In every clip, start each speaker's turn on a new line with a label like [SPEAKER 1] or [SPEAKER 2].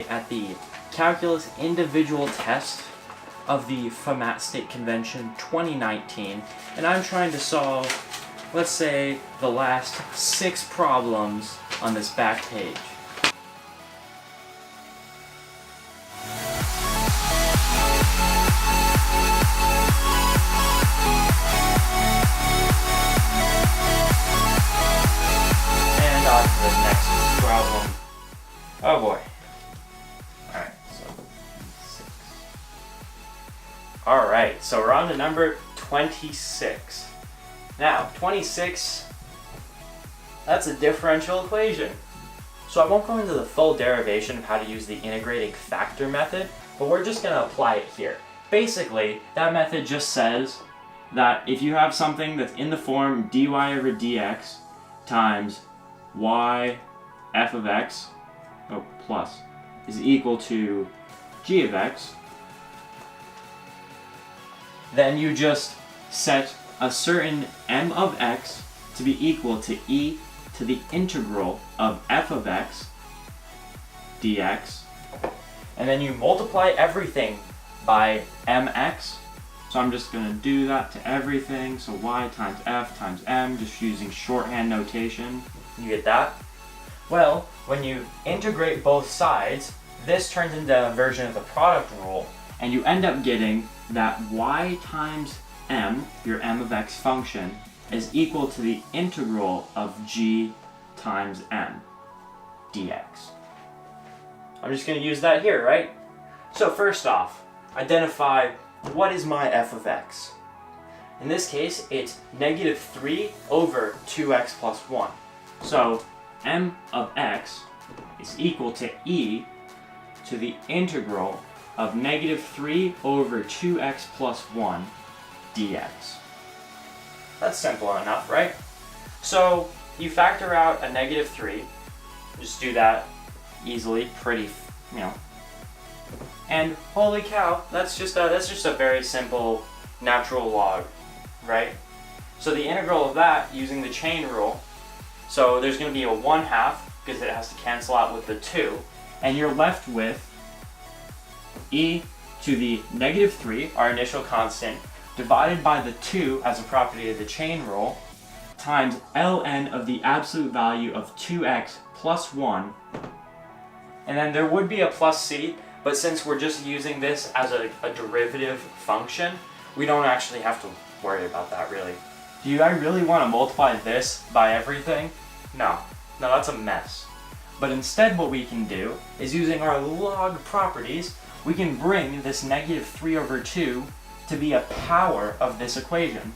[SPEAKER 1] at the Calculus Individual test of the FAMAT State Convention 2019, and I'm trying to solve, let's say, the last 6 problems on this back page. And on to the next problem. Oh boy. Alright, Alright, so we're on to number 26. Now, 26, that's a differential equation. So I won't go into the full derivation of how to use the integrating factor method, but we're just going to apply it here. Basically, that method just says that if you have something that's in the form dy over dx times y f of x, plus, is equal to g of x, then you just set a certain m of x to be equal to e to the integral of f of x dx, and then you multiply everything by mx. So I'm just going to do that to everything, so y times f times m, just using shorthand notation. You get that? Well, when you integrate both sides, this turns into a version of the product rule, and you end up getting that y times m, your m of x function, is equal to the integral of g times m dx. I'm just going to use that here, right? So first off, identify what is my f of x. In this case, it's negative 3 over 2x plus 1. So m of x is equal to e to the integral of negative 3 over 2x plus 1 dx. That's simple enough, right? So you factor out a negative 3, just do that easily, pretty, and holy cow, that's just a very simple natural log, right? So the integral of that using the chain rule, so there's going to be a 1/2 because it has to cancel out with the 2, and you're left with e to the negative 3, our initial constant, divided by the 2 as a property of the chain rule, times ln of the absolute value of 2x plus 1, and then there would be a plus c, but since we're just using this as a derivative function, we don't actually have to worry about that really. Do I really want to multiply this by everything? No, that's a mess. But instead what we can do is, using our log properties, we can bring this negative 3 over 2 to be a power of this equation.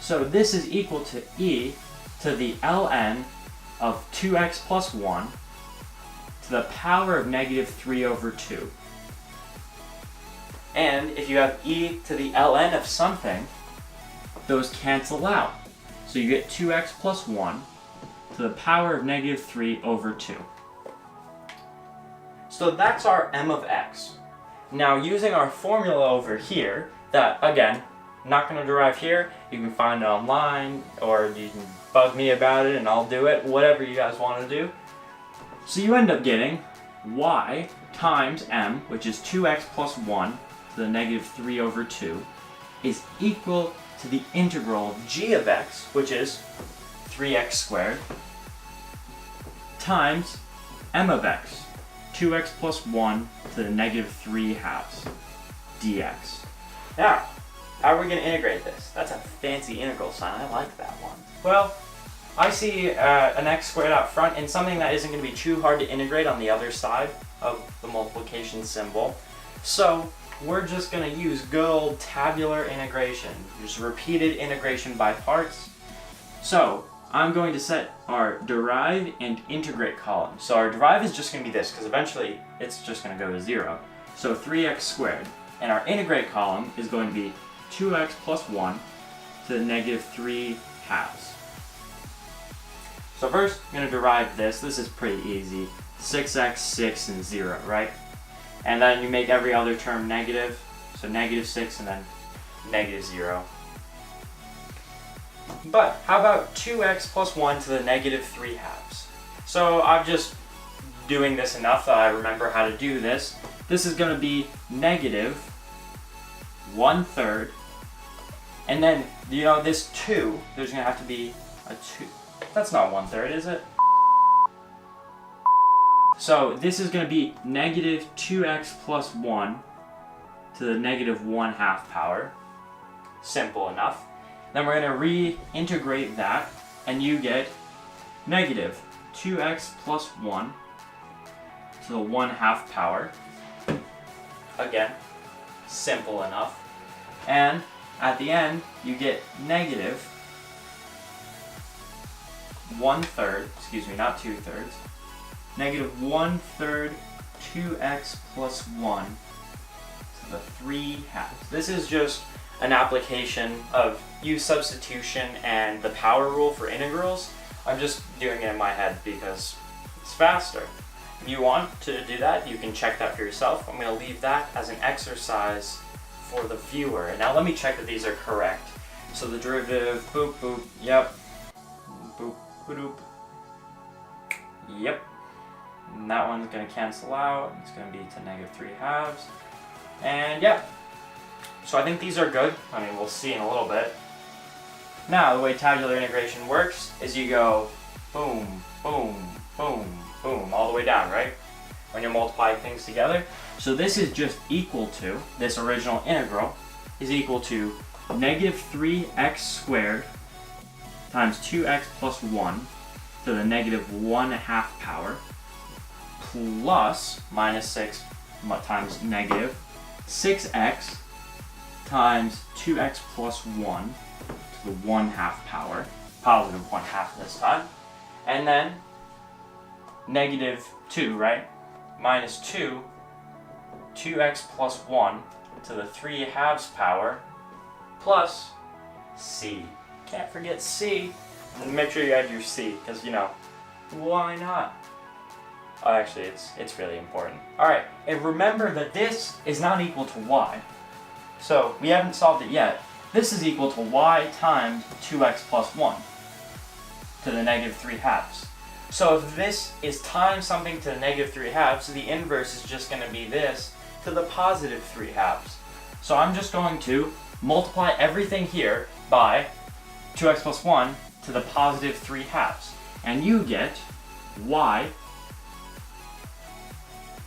[SPEAKER 1] So this is equal to e to the ln of 2x plus 1 to the power of negative 3 over 2. And if you have e to the ln of something, those cancel out. So you get 2x plus 1 to the power of negative 3 over 2. So that's our m of x. Now using our formula over here, that again, not going to derive here, you can find it online, or you can bug me about it and I'll do it, whatever you guys want to do. So you end up getting y times m, which is 2x plus 1 to the negative 3 over 2, is equal to the integral of g of x, which is 3x squared, times m of x, 2x plus 1 to the negative 3 halves dx. Now, how are we going to integrate this? That's a fancy integral sign. I like that one. Well, I see an x squared out front and something that isn't going to be too hard to integrate on the other side of the multiplication symbol. So we're just going to use good old tabular integration, just repeated integration by parts. So I'm going to set our derive and integrate columns. So our derive is just going to be this, because eventually it's just going to go to 0. So 3x squared. And our integrate column is going to be 2x plus 1 to the negative 3 halves. So first, I'm going to derive this. This is pretty easy. 6x, 6, and 0, right? And then you make every other term negative. So negative 6 and then negative 0. But how about 2x plus 1 to the negative 3 halves? So I've just doing this enough that I remember how to do this. This is going to be negative 1/3. And then, you know, this 2, there's going to have to be a 2. That's not 1/3, is it? So this is going to be negative 2x plus 1 to the negative 1/2 power. Simple enough. Then we're going to reintegrate that, and you get negative 2x plus 1 to the 1/2 power. Again, simple enough. And at the end, you get negative 1/3, excuse me, not 2/3, negative 1/3 2x plus 1 to the 3/2. This is just an application of U substitution and the power rule for integrals. I'm just doing it in my head because it's faster. If you want to do that, you can check that for yourself. I'm going to leave that as an exercise for the viewer. And now let me check that these are correct. So the derivative, boop, boop, yep. Boop, boop, yep. And that one's going to cancel out. It's going to be to negative 3/2. And yep. So I think these are good. I mean, we'll see in a little bit. Now, the way tabular integration works is you go boom, boom, boom, boom, all the way down, right? When you're multiplying things together. So this is just equal to, this original integral is equal to negative 3x squared times 2x plus 1 to the negative 1/2 power plus minus 6 times negative 6x times 2x plus 1 to the 1/2 power, positive 1/2 this time, and then negative 2, right? Minus 2x plus 1 to the 3/2 power plus c. Can't forget c. And make sure you add your c, because, you know, why not? Oh, actually, it's really important. Alright, and remember that this is not equal to y. So, we haven't solved it yet. This is equal to y times 2x plus 1 to the negative 3/2. So if this is times something to the negative 3/2, the inverse is just going to be this to the positive 3/2. So I'm just going to multiply everything here by 2x plus 1 to the positive 3/2. And you get y,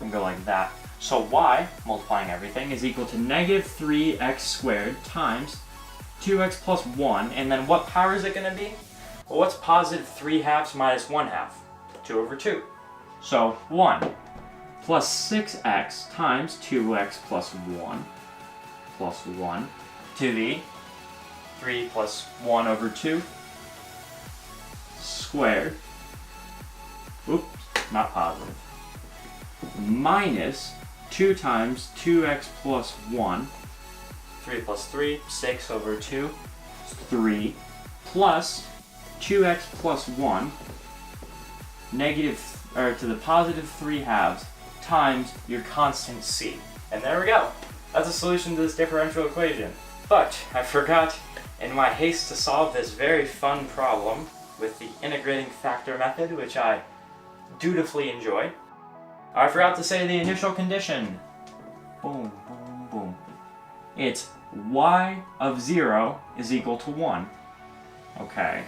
[SPEAKER 1] and go like that. So y, multiplying everything, is equal to negative 3x squared times 2x plus 1, and then what power is it going to be? Well, what's positive 3/2 minus 1/2? 2/2. So 1 plus 6x times 2x plus 1 to the 3 plus 1/2 squared, oops, not positive, minus 2 times 2x plus 1, 3 plus 3, 6/2, 3, plus 2x plus 1, negative, or to the positive 3/2 times your constant c. And there we go. That's a solution to this differential equation. But I forgot, in my haste to solve this very fun problem with the integrating factor method, which I dutifully enjoy, I forgot to say the initial condition. Boom, boom, boom. It's y of 0 is equal to 1. Okay.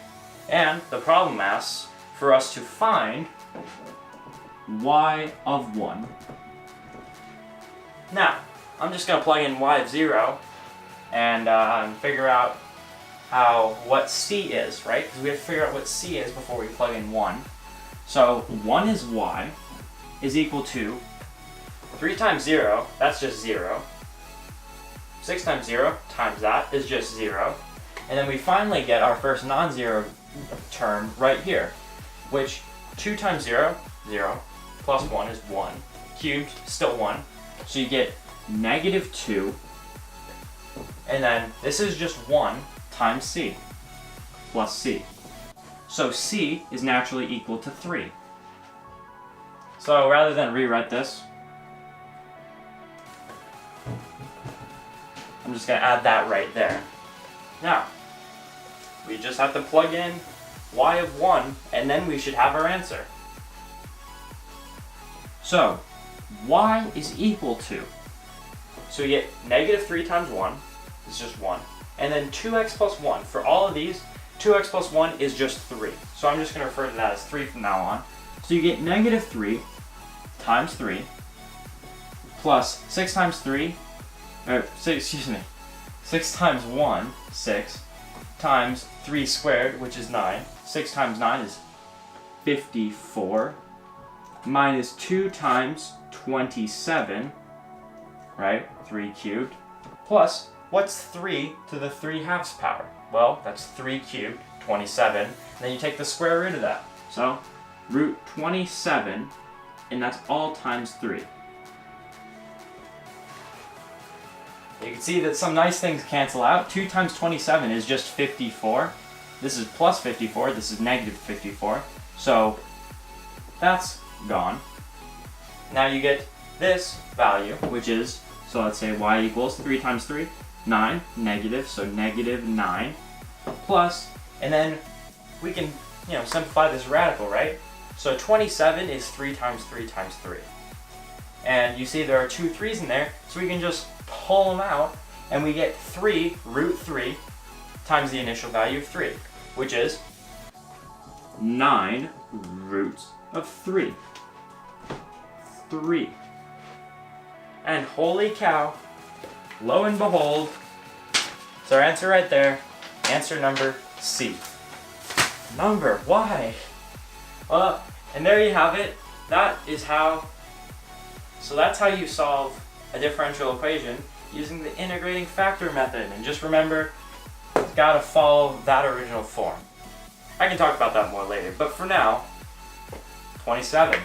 [SPEAKER 1] And the problem asks for us to find y of 1. Now, I'm just going to plug in y of 0 and figure out what c is, right? Because we have to figure out what c is before we plug in 1. So 1 is y is equal to 3 times 0, that's just 0. 6 times 0 times that is just 0. And then we finally get our first non-zero term right here, which 2 times 0, 0, plus 1 is 1, cubed, still 1. So you get negative 2, and then this is just 1 times c, plus c. So c is naturally equal to 3. So rather than rewrite this, I'm just going to add that right there. Now, we just have to plug in y of 1, and then we should have our answer. So y is equal to, so we get negative 3 times 1, it's just 1, and then 2x plus 1. For all of these, 2x plus 1 is just 3. So I'm just going to refer to that as 3 from now on. So you get negative 3 times 3 plus 6 times 3, or 6 times 1, 6, times 3 squared, which is 9. 6 times 9 is 54, minus 2 times 27, right? 3 cubed, plus, what's 3 to the 3/2 power? Well, that's 3 cubed, 27, and then you take the square root of that. So, root 27, and that's all times 3. You can see that some nice things cancel out. 2 times 27 is just 54. This is plus 54, this is negative 54. So, that's gone. Now you get this value, which is, so let's say y equals 3 times 3, 9, negative, so negative 9, plus, and then we can, simplify this radical, right? So 27 is 3 times 3 times 3. And you see there are 2 3's in there, so we can just pull them out, and we get 3 root 3 times the initial value of 3, which is 9 roots of 3. 3. And holy cow, lo and behold, it's our answer right there. Answer number C. Number, why? And there you have it. That's how you solve a differential equation using the integrating factor method. And just remember, it's got to follow that original form. I can talk about that more later, but for now, 27.